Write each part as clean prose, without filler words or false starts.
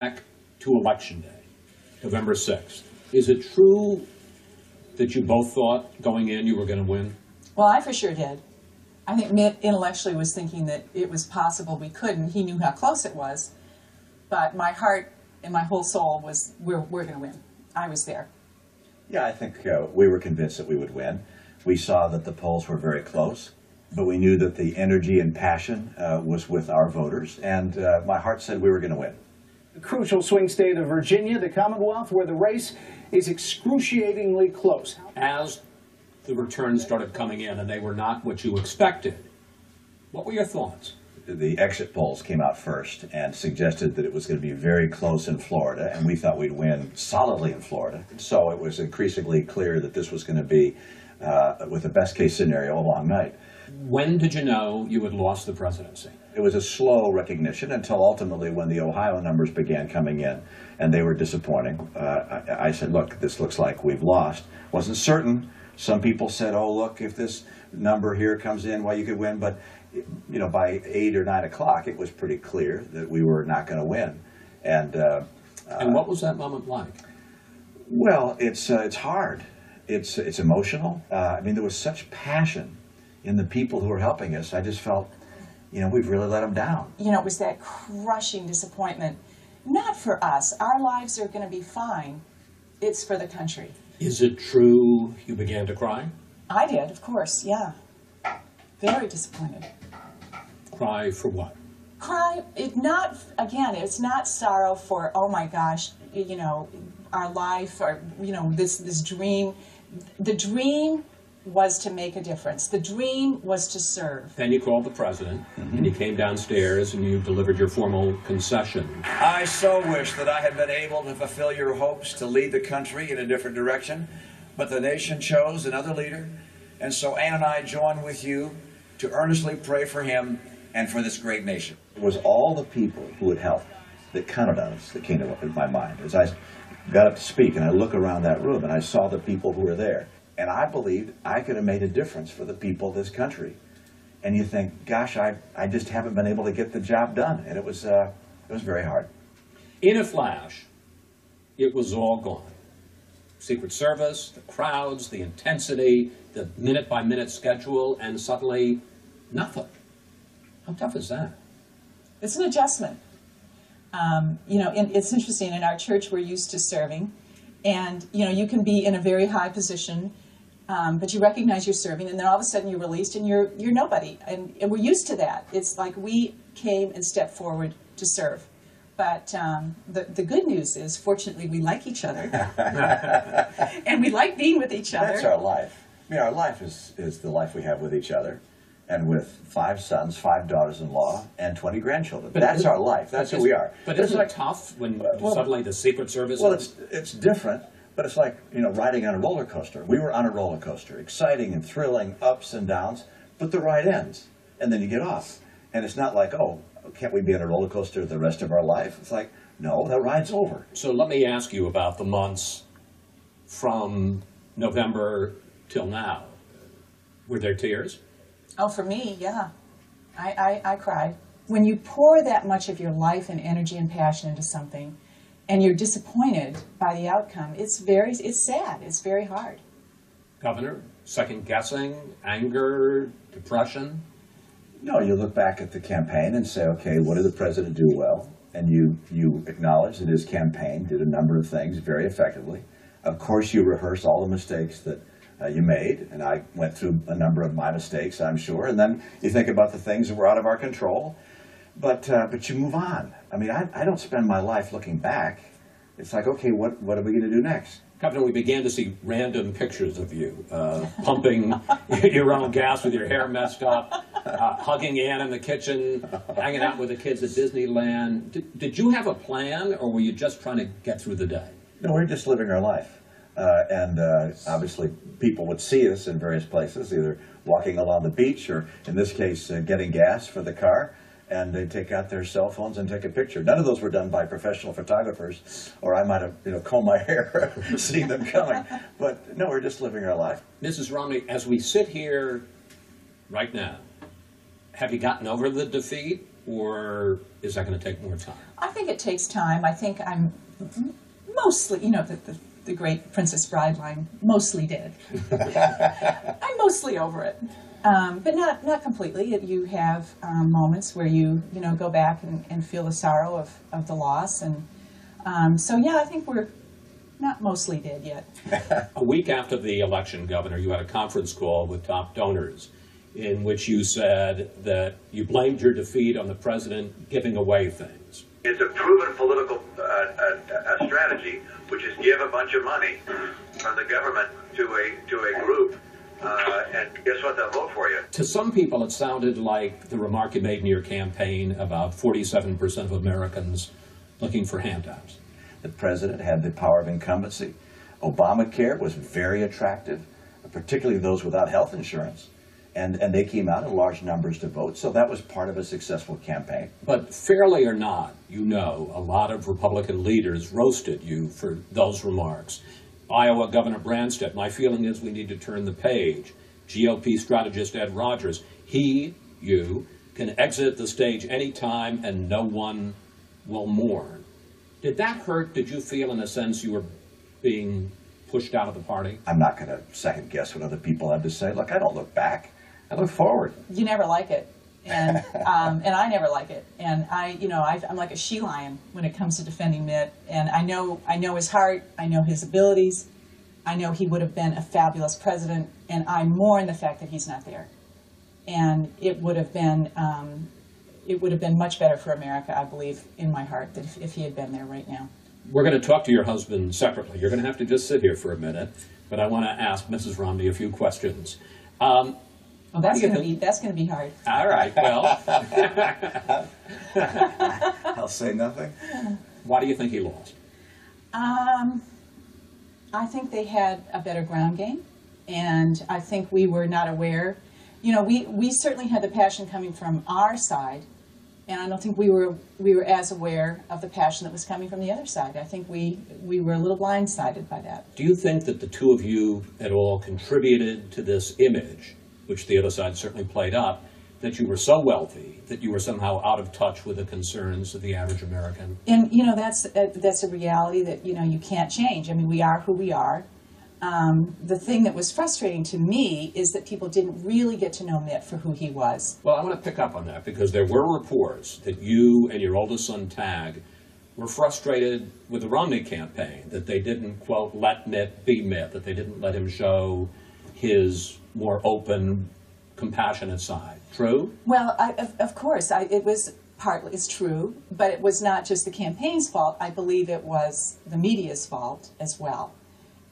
Back to Election Day, November 6th. Is it true that you both thought going in you were going to win? Well, I for sure did. I think Mitt intellectually was thinking that it was possible we couldn't. He knew how close it was. But my heart and my whole soul was, we're going to win. I was there. Yeah, I think we were convinced that we would win. We saw that the polls were very close, but we knew that the energy and passion was with our voters, and my heart said we were going to win. The crucial swing state of Virginia, the Commonwealth, where the race is excruciatingly close. As the returns started coming in and they were not what you expected, what were your thoughts? The exit polls came out first and suggested that it was going to be very close in Florida, and we thought we'd win solidly in Florida. So it was increasingly clear that this was going to be, with the best case scenario, a long night. When did you know you had lost the presidency? It was a slow recognition until ultimately when the Ohio numbers began coming in, and they were disappointing. I said, look, this looks like we've lost. Wasn't certain. Some people said, oh, look, if this number here comes in, well, you could win. But, you know, by 8 or 9 o'clock, it was pretty clear that we were not going to win. And what was that moment like? Well, it's hard. It's emotional. I mean, there was such passion in the people who were helping us. I just felt, you know, we've really let them down. You know, it was that crushing disappointment. Not for us. Our lives are going to be fine. It's for the country. Is it true you began to cry? I did, of course, yeah. Very disappointed. Cry for what? Cry, it's not sorrow for, oh my gosh, you know, our life, or, you know, this dream. The dream was to make a difference. The dream was to serve. Then you called the president, and you came downstairs and you delivered your formal concession. I so wish that I had been able to fulfill your hopes to lead the country in a different direction, but the nation chose another leader, and so Ann and I join with you to earnestly pray for him and for this great nation. It was all the people who would help that counted on us that came to my mind. As I got up to speak and I look around that room and I saw the people who were there, and I believed I could have made a difference for the people of this country. And you think, gosh, I just haven't been able to get the job done. And it was very hard. In a flash, it was all gone. Secret Service, the crowds, the intensity, the minute-by-minute schedule, and suddenly nothing. How tough is that? It's an adjustment. You know, it's interesting. In our church, we're used to serving. And, you know, you can be in a very high position, but you recognize you're serving, and then all of a sudden you're released and you're nobody. And we're used to that. It's like we came and stepped forward to serve. But the good news is, fortunately, we like each other. And we like being with each other. That's our life. I mean, our life is the life we have with each other, and with 5 sons, 5 daughters-in-law, and 20 grandchildren. But that's our life. That's who we are. But isn't it tough when suddenly the Secret Service... Well, it's different, but it's like, you know, riding on a roller coaster. We were on a roller coaster, exciting and thrilling, ups and downs, but the ride ends, and then you get off. And it's not like, oh, can't we be on a roller coaster the rest of our life? It's like, no, that ride's over. So let me ask you about the months from November till now. Were there tears? Oh, for me, yeah. I cried. When you pour that much of your life and energy and passion into something, and you're disappointed by the outcome, it's sad. It's very hard. Governor, second-guessing, anger, depression? No, you look back at the campaign and say, okay, what did the president do well? And you acknowledge that his campaign did a number of things very effectively. Of course, you rehearse all the mistakes that you made, and I went through a number of my mistakes, I'm sure, and then you think about the things that were out of our control, but you move on. I mean, I don't spend my life looking back. It's like, okay, what are we going to do next? Governor, we began to see random pictures of you, pumping your own gas with your hair messed up, hugging Ann in the kitchen, hanging out with the kids at Disneyland. Did you have a plan, or were you just trying to get through the day? No, we're just living our life. Obviously, people would see us in various places, either walking along the beach or, in this case, getting gas for the car, and they'd take out their cell phones and take a picture. None of those were done by professional photographers, or I might have, you know, combed my hair, seen them coming. But no, we're just living our life. Mrs. Romney, as we sit here right now, have you gotten over the defeat? or is that going to take more time? I think it takes time. I think I'm mostly, you know, the great Princess Bride line, mostly dead. I'm mostly over it. But not completely. You have moments where you go back and feel the sorrow of the loss. And so, yeah, I think we're not mostly dead yet. A week after the election, Governor, you had a conference call with top donors in which you said that you blamed your defeat on the president giving away things. It's a proven political strategy, which is give a bunch of money from the government to a group, and guess what? They'll vote for you. To some people, it sounded like the remark you made in your campaign about 47% of Americans looking for handouts. The president had the power of incumbency. Obamacare was very attractive, particularly those without health insurance. And they came out in large numbers to vote, so that was part of a successful campaign. But fairly or not, you know, a lot of Republican leaders roasted you for those remarks. Iowa Governor Branstad, my feeling is we need to turn the page. GOP strategist Ed Rogers, you can exit the stage anytime and no one will mourn. Did that hurt? Did you feel in a sense you were being pushed out of the party? I'm not going to second guess what other people have to say. Look, I don't look back. I look forward. You never like it, and and I never like it, and I'm like a she lion when it comes to defending Mitt, and I know his heart, I know his abilities, I know he would have been a fabulous president, and I mourn the fact that he's not there, and it would have been much better for America, I believe, in my heart, that if he had been there right now. We're going to talk to your husband separately. You're going to have to just sit here for a minute, but I want to ask Mrs. Romney a few questions. Well, that's going to be hard. All right. Well, I'll say nothing. why do you think he lost? I think they had a better ground game, and I think we were not aware. You know, we certainly had the passion coming from our side, and I don't think we were as aware of the passion that was coming from the other side. I think we were a little blindsided by that. Do you think that the two of you at all contributed to this image, which the other side certainly played up, that you were so wealthy, that you were somehow out of touch with the concerns of the average American? And, that's a reality that, you can't change. I mean, we are who we are. The thing that was frustrating to me is that people didn't really get to know Mitt for who he was. Well, I want to pick up on that because there were reports that you and your oldest son, Tag, were frustrated with the Romney campaign, that they didn't, quote, let Mitt be Mitt, that they didn't let him show his more open, compassionate side. True? Well, of course, it was partly, it's true, but it was not just the campaign's fault. I believe it was the media's fault as well,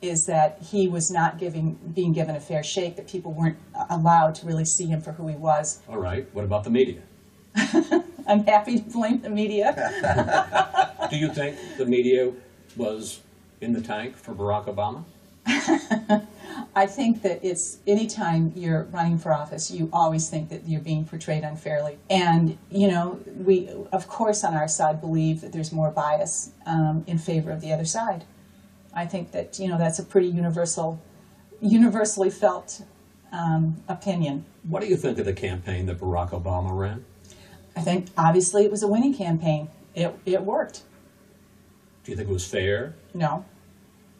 is that he was not being given a fair shake, that people weren't allowed to really see him for who he was. All right. What about the media? I'm happy to blame the media. Do you think the media was in the tank for Barack Obama? I think that it's anytime you're running for office, you always think that you're being portrayed unfairly. And, we, of course, on our side believe that there's more bias in favor of the other side. I think that, that's a pretty universally felt opinion. What do you think of the campaign that Barack Obama ran? I think, obviously, it was a winning campaign. It worked. Do you think it was fair? No.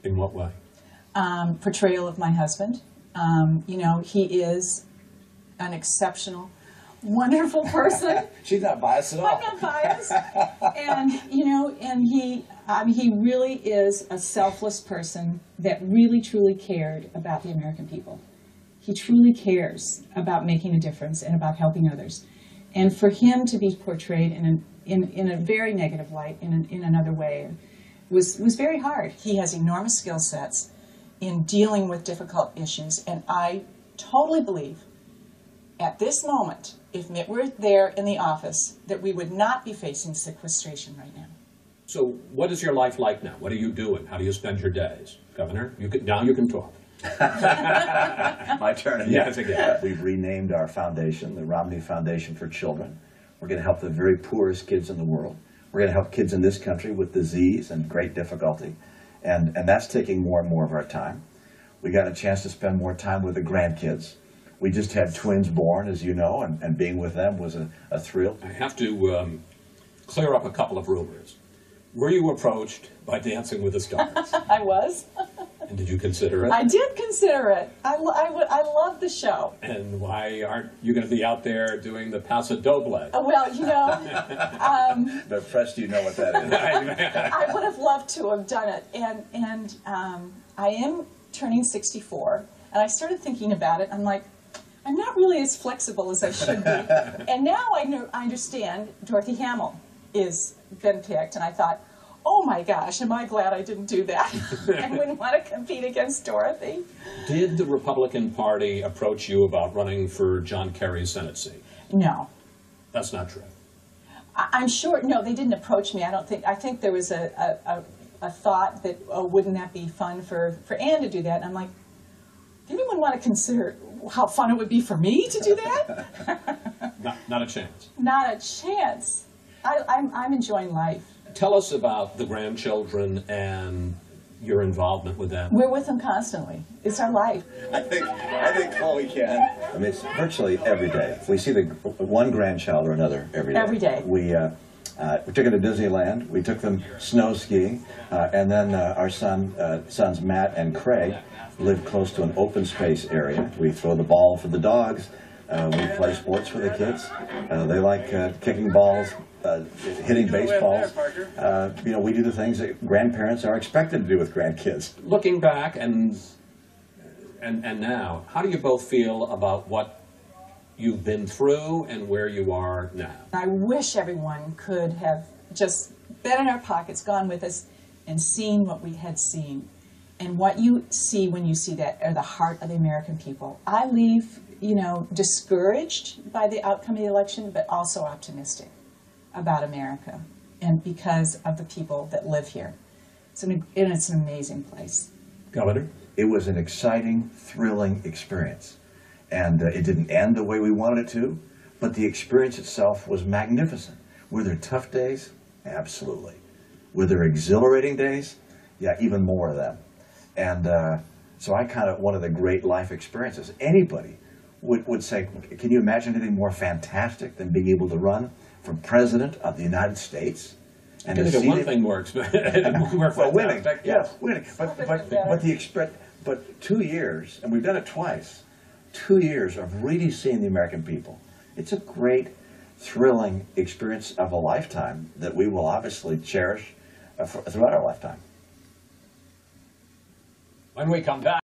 In what way? Portrayal of my husband. He is an exceptional, wonderful person. She's not biased at all. I'm not biased. And, and he really is a selfless person that really, truly cared about the American people. He truly cares about making a difference and about helping others. And for him to be portrayed in a very negative light, in another way, was very hard. He has enormous skill sets in dealing with difficult issues, and I totally believe at this moment, if Mitt were there in the office, that we would not be facing sequestration right now. So what is your life like now? What are you doing? How do you spend your days? Governor, now you can talk. My turn again. Yes, again. We've renamed our foundation, the Romney Foundation for Children. We're going to help the very poorest kids in the world. We're going to help kids in this country with disease and great difficulty. And that's taking more and more of our time. We got a chance to spend more time with the grandkids. We just had twins born, as you know, and being with them was a thrill. I have to clear up a couple of rumors. Were you approached by Dancing with the Stars? I was. And did you consider it? I did consider it. I love the show. And why aren't you going to be out there doing the Paso Doble? Well, you know, But Press, do you know what that is? I would have loved to have done it. And I am turning 64, and I started thinking about it. I'm like, I'm not really as flexible as I should be. And now I understand Dorothy Hamill is been picked, and I thought, oh my gosh, am I glad I didn't do that. I wouldn't want to compete against Dorothy. Did the Republican Party approach you about running for John Kerry's Senate seat? No. That's not true. I'm sure, no, they didn't approach me. I think there was a thought that, oh, wouldn't that be fun for Ann to do that? And I'm like, did anyone want to consider how fun it would be for me to do that? Not a chance. Not a chance. I'm enjoying life. Tell us about the grandchildren and your involvement with them. We're with them constantly. It's our life. I think all we can. I mean, it's virtually every day. We see the one grandchild or another every day. Every day. We took them to Disneyland. We took them snow skiing, and then our sons Matt and Craig live close to an open space area. We throw the ball for the dogs. We play sports for the kids. They like kicking balls, hitting baseballs. You know, we do the things that grandparents are expected to do with grandkids. Looking back and now, how do you both feel about what you've been through and where you are now? I wish everyone could have just been in our pockets, gone with us, and seen what we had seen. And what you see when you see that are the heart of the American people. I leave, you know, discouraged by the outcome of the election, but also optimistic about America and because of the people that live here. It's an amazing place. Governor? It was an exciting, thrilling experience. And it didn't end the way we wanted it to, but the experience itself was magnificent. Were there tough days? Absolutely. Were there exhilarating days? Yeah, even more of them. And so one of the great life experiences. Anybody would say, can you imagine anything more fantastic than being able to run for President of the United States? And to see one thing more well, winning, yes. Winning. But 2 years, and we've done it twice, 2 years of really seeing the American people. It's a great, thrilling experience of a lifetime that we will obviously cherish throughout our lifetime. When we come back.